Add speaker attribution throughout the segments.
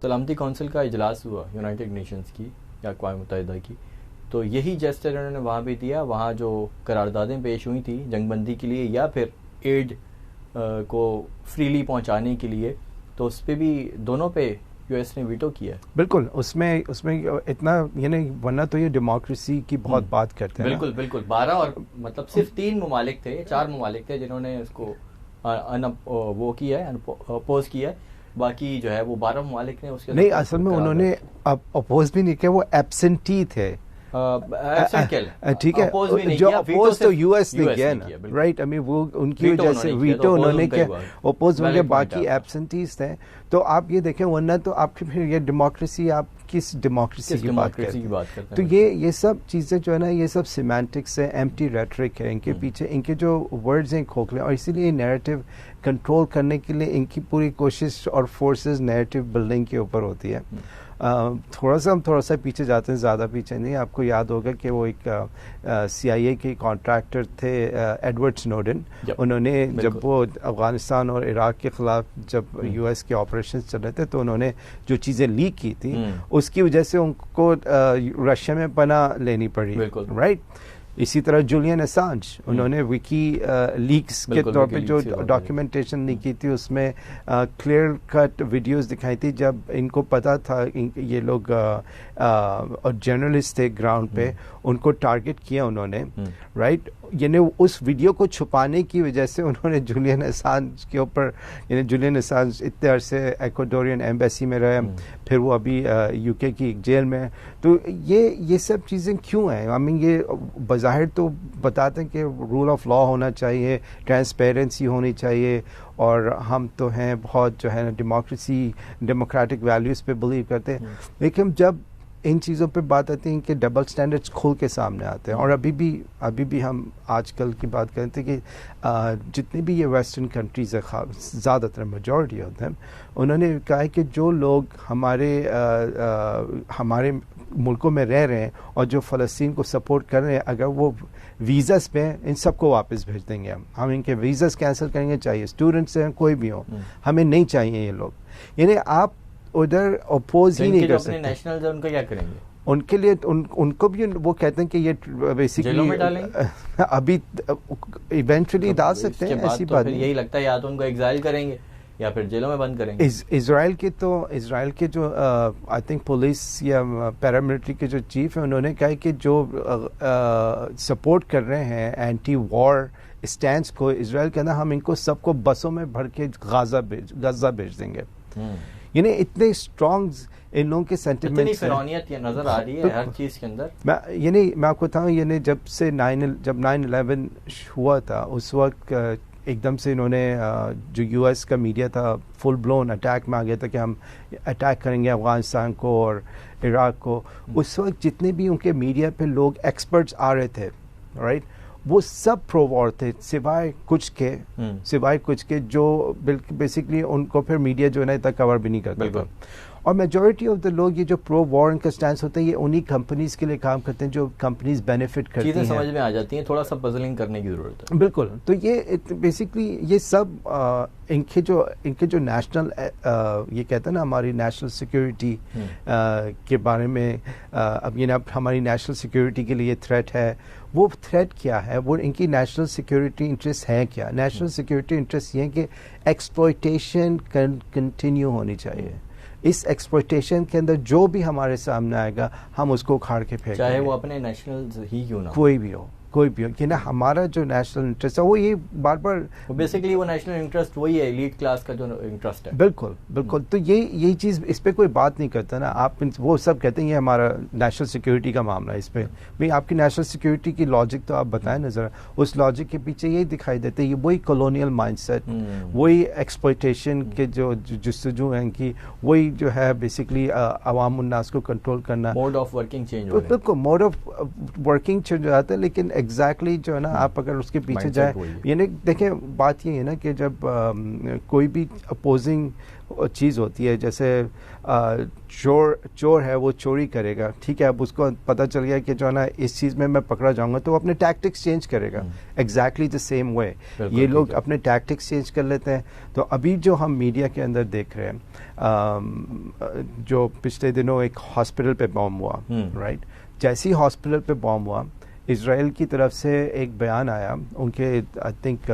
Speaker 1: سلامتی کونسل کا اجلاس ہوا یونائٹڈ نیشنز کی یا اقوام متحدہ کی, تو یہی جیسچر انہوں نے وہاں بھی دیا. وہاں جو قراردادیں پیش ہوئی تھیں جنگ بندی کے لیے یا پھر ایڈ کو فریلی پہنچانے کے لیے, تو اس پہ بھی دونوں پہ یو ایس نے ویٹو کیا.
Speaker 2: بالکل, اس میں اتنا یعنی ورنہ تو یہ ڈیموکریسی کی بہت بات کرتے ہیں.
Speaker 1: بالکل بالکل 12 اور مطلب صرف 3 ممالک تھے, 4 ممالک تھے جنہوں نے اس کو وہ کیا ہے, اپوز کیا ہے. باقی جو ہے وہ 12 ممالک نے اس کے
Speaker 2: نہیں, اصل میں انہوں نے اپوز بھی نہیں کیا, وہ ایبسنٹی تھے. ٹھیک ہے, جو اپوز تو یو ایس نے کیا نا, رائٹ. وہ ان کی وجہ سے ویٹو انہوں نے کیا, اپوز ہوئے, باقی ایبسنٹیز تھے. تو آپ یہ دیکھیں, ورنہ تو آپ کی پھر یہ ڈیموکریسی, آپ کس ڈیموکریسی کی بات کرتے ہیں؟ تو یہ سب چیزیں جو ہے نا, یہ سب سیمانٹکس ہے, ایمٹی ریٹرک ہے. ان کے پیچھے ان کے جو ورڈز ہیں کھوکھلے, اور اسی لیے نیریٹو کنٹرول کرنے کے لیے ان کی پوری کوشش اور فورسز نیریٹو بلڈنگ کے اوپر ہوتی ہے. تھوڑا سا پیچھے جاتے ہیں, زیادہ پیچھے نہیں. آپ کو یاد ہوگا کہ وہ ایک سی آئی اے کے کانٹریکٹر تھے ایڈورڈ سنوڈن. انہوں نے جب وہ افغانستان اور عراق کے خلاف جب یو ایس کے آپریشن چل رہے تھے, تو انہوں نے جو چیزیں لیک کی تھی اس کی وجہ سے ان کو رشیا میں پناہ لینی پڑی, رائٹ. اسی طرح جولین اسانج, انہوں نے وکی لیکس کے طور پہ جو ڈاکیومنٹیشن نہیں کی تھی, اس میں کلیئر کٹ ویڈیوز دکھائی تھی. جب ان کو پتا تھا یہ لوگ جرنلسٹ تھے گراؤنڈ پہ, ان کو ٹارگٹ کیا انہوں نے, رائٹ. یعنی اس ویڈیو کو چھپانے کی وجہ سے انہوں نے جولین اسانج کے اوپر, یعنی جولین اسانج اتنے عرصے ایکواڈورین ایمبیسی میں رہے, پھر وہ ابھی یو کے کی جیل میں. تو یہ سب چیزیں کیوں ہیں؟ آئی مین یہ بظاہر تو بتاتے ہیں کہ رول آف لا ہونا چاہیے, ٹرانسپیرنسی ہونی چاہیے, اور ہم تو ہیں بہت جو ہے نا ڈیموکریسی, ڈیموکریٹک ویلیوز پہ بلیو کرتے ہیں. لیکن جب ان چیزوں پہ بات آتی ہے کہ ڈبل سٹینڈرڈز کھل کے سامنے آتے ہیں, اور ابھی بھی ہم آج کل کی بات کرتے ہیں کہ جتنے بھی یہ ویسٹرن کنٹریز ہیں, زیادہ تر میجورٹی ہوتے ہیں, انہوں نے کہا ہے کہ جو لوگ ہمارے ملکوں میں رہ رہے ہیں اور جو فلسطین کو سپورٹ کر رہے ہیں, اگر وہ ویزاز پہ, ان سب کو واپس بھیج دیں گے. ہم ان کے ویزاز کینسل کریں گے, چاہیے اسٹوڈنٹس ہیں کوئی بھی ہو, ہمیں نہیں چاہیے یہ لوگ. یعنی آپ ادھر اپوز ہی نہیں کر سکتے.
Speaker 1: نیشنلز ان کا کیا کریں گے؟
Speaker 2: ان کے لیے ان کو بھی وہ کہتے ہیں کہ یہ بیسیکلی ابھی ایونچولی ڈال سکتے ہیں, ایسی بات نہیں.
Speaker 1: یہی لگتا ہے یا تو ان کو ایگزائل کریں گے یا پھر جیلوں میں بند کریں گے.
Speaker 2: اسرائیل کے جو آئی تھنک پولیس یا پیراملٹری کے جو چیف ہیں, انہوں نے کہا کہ جو سپورٹ کر رہے ہیں اینٹی وار اسٹینڈس کو, اسرائیل کہنا ہم ان کو سب کو بسوں میں بھر کے غزہ بھیج دیں گے. یعنی اتنے اسٹرانگ ان لوگوں کے سینٹیمنٹس
Speaker 1: فرعونیت نظر آ رہی ہے ہر چیز کے اندر.
Speaker 2: یعنی میں آپ کو بتاؤں, یعنی جب سے 9/11 ہوا تھا, اس وقت ایک دم سے انہوں نے جو یو ایس کا میڈیا تھا فل بلون اٹیک میں آ گیا تھا کہ ہم اٹیک کریں گے افغانستان کو اور عراق کو. اس وقت جتنے بھی ان کے میڈیا پہ لوگ ایکسپرٹس آ رہے تھے, رائٹ, وہ سب پرو وار تھے, سوائے کچھ کے جو بیسکلی ان کو پھر میڈیا جو ہے نا اتنا کور بھی نہیں کرتا تھا. اور میجورٹی آف دا لوگ یہ جو پرو وار کا اسٹینس ہوتے ہیں, یہ انہی کمپنیز کے لیے کام کرتے ہیں جو کمپنیز بینیفٹ کرتی ہیں.
Speaker 1: چیزیں سمجھ میں آ جاتی ہیں, تھوڑا سا پزلنگ کرنے کی ضرورت ہے.
Speaker 2: بالکل. تو یہ بیسکلی یہ سب ان کے جو نیشنل یہ کہتے ہیں نا ہماری نیشنل سیکیورٹی کے بارے میں, اب یہ اب ہماری نیشنل سیکیورٹی کے لیے تھریٹ ہے. وہ تھریٹ کیا ہے؟ وہ ان کی نیشنل سیکیورٹی انٹرسٹ ہے کیا؟ نیشنل سیکیورٹی انٹرسٹ یہ ہے کہ ایکسپلوئٹیشن کنٹینیو ہونی چاہیے. اس ایکسپلوئٹیشن کے اندر جو بھی ہمارے سامنے آئے گا ہم اس کو اکھاڑ کے پھینکیں گے,
Speaker 1: چاہے وہ اپنے نیشنل ہی کیوں نہ,
Speaker 2: کوئی بھی ہو. کہ نا ہمارا جو نیشنل انٹرسٹ ہے وہ یہ بار بار
Speaker 1: بیسیکلی وہ نیشنل انٹرسٹ وہی ہے, ایلیٹ کلاس کا جو انٹرسٹ ہے.
Speaker 2: بالکل. تو یہی چیز, اس پہ کوئی بات نہیں کرتا نا. آپ وہ سب کہتے ہیں یہ ہمارا نیشنل سیکیورٹی کا معاملہ ہے. اس پہ بھائی آپ کی نیشنل سیکیورٹی کی لاجک تو آپ بتائیں نا ذرا. اس لاجک کے پیچھے یہی دکھائی دیتے ہیں, یہ وہی کالونیل مائنڈ سیٹ, وہی ایکسپلوئٹیشن کے جو جستجو ہیں کی, وہی جو ہے بیسکلی عوام الناس کو کنٹرول کرنا.
Speaker 1: موڈ آف ورکنگ چینج ہو رہا ہے.
Speaker 2: بالکل موڈ آف ورکنگ چینج ہو جاتا ہے, لیکن ایگزیکٹلی جو ہے نا آپ اگر اس کے پیچھے جائیں, یعنی دیکھیں بات یہ ہے نا کہ جب کوئی بھی اپوزنگ چیز ہوتی ہے, جیسے چور ہے وہ چوری کرے گا, ٹھیک ہے, اب اس کو پتہ چل گیا کہ جو ہے نا اس چیز میں پکڑا جاؤں گا, تو وہ اپنے ٹیکٹکس چینج کرے گا. ایگزیکٹلی دا سیم وے یہ لوگ اپنے ٹیکٹکس چینج کر لیتے ہیں. تو ابھی جو ہم میڈیا کے اندر دیکھ رہے ہیں, جو پچھلے دنوں ایک ہاسپٹل پہ بام ہوا, رائٹ, جیسی ہاسپٹل پہ بام ہوا, اسرائیل کی طرف سے ایک بیان آیا, ان کے آئی تھنک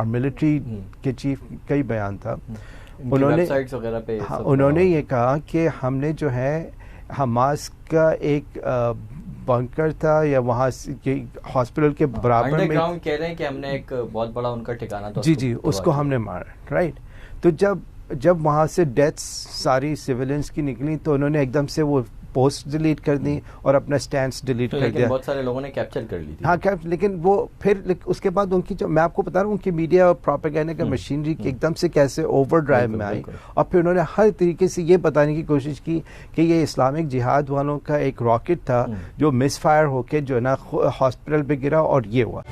Speaker 2: ملٹری کے چیف کا ہی بیان تھا, انہوں نے یہ کہا کہ ہم نے جو ہے حماس کا ایک بنکر تھا یا وہاں ہاسپٹل کے برابر میں
Speaker 1: کہہ رہے ہیں کہ ہم نے ایک بہت بڑا ان کا ٹھکانہ تھا,
Speaker 2: جی اس کو ہم نے مارا, رائٹ. تو جب وہاں سے ڈیتھس ساری سویلینس کی نکلی تو انہوں نے ایک دم سے وہ پوسٹ ڈیلیٹ کر دی اور اپنا سٹینس ڈیلیٹ کر دیا.
Speaker 1: بہت سارے لوگوں نے کیپچر کر لی تھی.
Speaker 2: ہاں, لیکن وہ پھر اس کے بعد ان کی جو میں آپ کو بتا رہا ہوں, ان کی میڈیا اور پروپیگینڈا کا مشینری ایک دم سے کیسے اوور ڈرائیو میں آئی, اور پھر انہوں نے ہر طریقے سے یہ بتانے کی کوشش کی کہ یہ اسلامک جہاد والوں کا ایک راکٹ تھا جو مس فائر ہو کے جو ہے نا ہاسپٹل پہ گرا اور یہ ہوا.